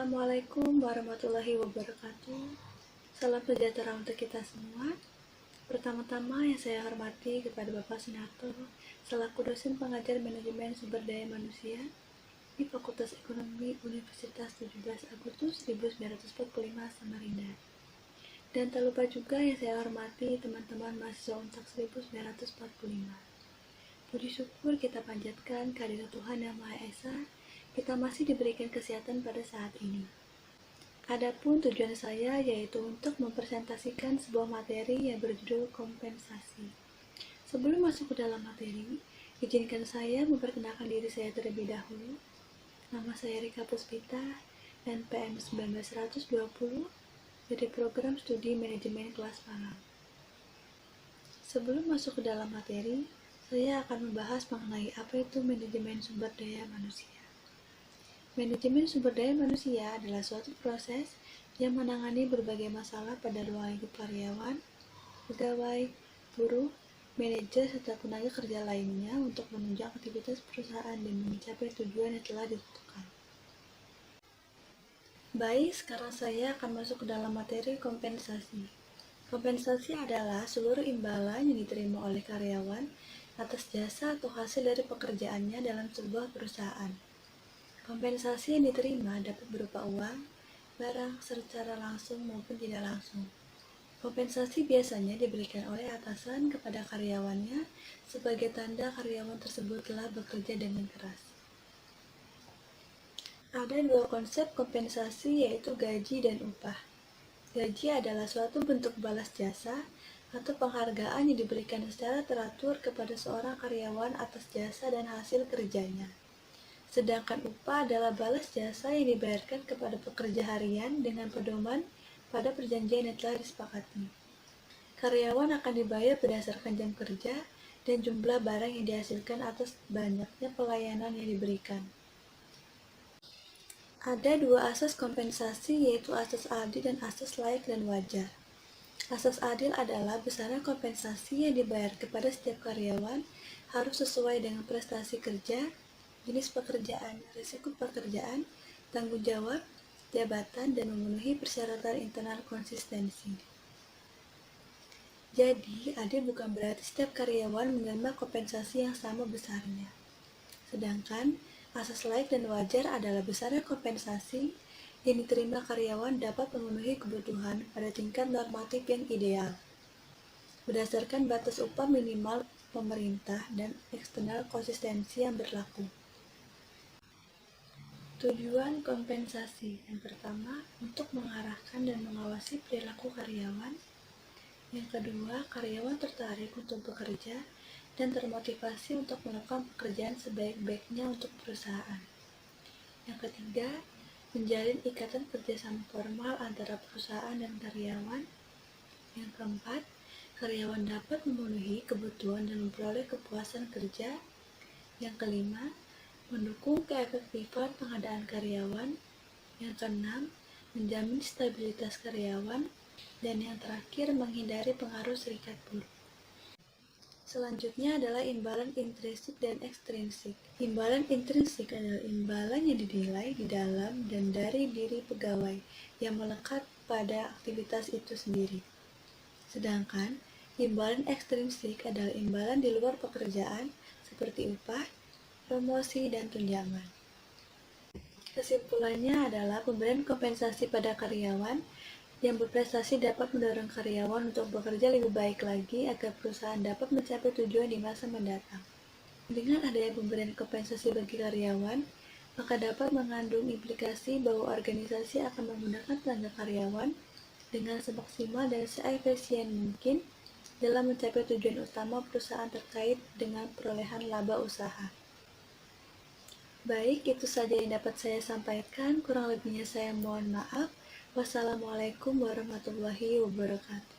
Assalamualaikum warahmatullahi wabarakatuh. Salam sejahtera untuk kita semua. Pertama-tama yang saya hormati kepada Bapak Sunarto selaku dosen pengajar manajemen sumber daya manusia di Fakultas Ekonomi Universitas 17 Agustus 1945 Samarinda. Dan tak lupa juga yang saya hormati teman-teman mahasiswa Untak 1945. Puji syukur kita panjatkan kehadirat Tuhan Yang Maha Esa, kita masih diberikan kesehatan pada saat ini. Adapun tujuan saya yaitu untuk mempresentasikan sebuah materi yang berjudul kompensasi. Sebelum masuk ke dalam materi, izinkan saya memperkenalkan diri saya terlebih dahulu. Nama saya Rika Puspita, NPM 19120, dari program studi manajemen kelas malam. Sebelum masuk ke dalam materi, saya akan membahas mengenai apa itu manajemen sumber daya manusia. Manajemen sumber daya manusia adalah suatu proses yang menangani berbagai masalah pada ruang lingkup karyawan, pegawai, buruh, manajer, serta tenaga kerja lainnya untuk menunjang aktivitas perusahaan dan mencapai tujuan yang telah ditentukan. Baik, sekarang saya akan masuk ke dalam materi kompensasi. Kompensasi adalah seluruh imbalan yang diterima oleh karyawan atas jasa atau hasil dari pekerjaannya dalam sebuah perusahaan. Kompensasi yang diterima dapat berupa uang, barang, secara langsung maupun tidak langsung. Kompensasi biasanya diberikan oleh atasan kepada karyawannya sebagai tanda karyawan tersebut telah bekerja dengan keras. Ada dua konsep kompensasi yaitu gaji dan upah. Gaji adalah suatu bentuk balas jasa atau penghargaan yang diberikan secara teratur kepada seorang karyawan atas jasa dan hasil kerjanya. Sedangkan upah adalah balas jasa yang dibayarkan kepada pekerja harian dengan pedoman pada perjanjian yang telah disepakati. Karyawan akan dibayar berdasarkan jam kerja dan jumlah barang yang dihasilkan atas banyaknya pelayanan yang diberikan. Ada dua asas kompensasi yaitu asas adil dan asas layak dan wajar. Asas adil adalah besaran kompensasi yang dibayar kepada setiap karyawan harus sesuai dengan prestasi kerja, jenis pekerjaan, risiko pekerjaan, tanggung jawab, jabatan, dan memenuhi persyaratan internal konsistensi. Jadi, adil bukan berarti setiap karyawan menerima kompensasi yang sama besarnya. Sedangkan, asas layak dan wajar adalah besaran kompensasi yang diterima karyawan dapat memenuhi kebutuhan pada tingkat normatif yang ideal, berdasarkan batas upah minimal pemerintah dan eksternal konsistensi yang berlaku. Tujuan kompensasi yang pertama, untuk mengarahkan dan mengawasi perilaku karyawan. Yang kedua, karyawan tertarik untuk bekerja dan termotivasi untuk melakukan pekerjaan sebaik-baiknya untuk perusahaan. Yang ketiga, menjalin ikatan kerjasama formal antara perusahaan dan karyawan. Yang keempat, karyawan dapat memenuhi kebutuhan dan memperoleh kepuasan kerja. Yang kelima, mendukung keefektifan pengadaan karyawan. Yang keenam, menjamin stabilitas karyawan. Dan yang terakhir, menghindari pengaruh serikat buruh. Selanjutnya adalah imbalan intrinsik dan ekstrinsik. Imbalan intrinsik adalah imbalan yang dinilai di dalam dan dari diri pegawai yang melekat pada aktivitas itu sendiri. Sedangkan imbalan ekstrinsik adalah imbalan di luar pekerjaan seperti upah, promosi, dan tunjangan. Kesimpulannya adalah pemberian kompensasi pada karyawan yang berprestasi dapat mendorong karyawan untuk bekerja lebih baik lagi agar perusahaan dapat mencapai tujuan di masa mendatang. Dengan adanya pemberian kompensasi bagi karyawan, maka dapat mengandung implikasi bahwa organisasi akan menggunakan tenaga karyawan dengan semaksimal dan seefisien mungkin dalam mencapai tujuan utama perusahaan terkait dengan perolehan laba usaha. Baik, itu saja yang dapat saya sampaikan. Kurang lebihnya saya mohon maaf. Wassalamualaikum warahmatullahi wabarakatuh.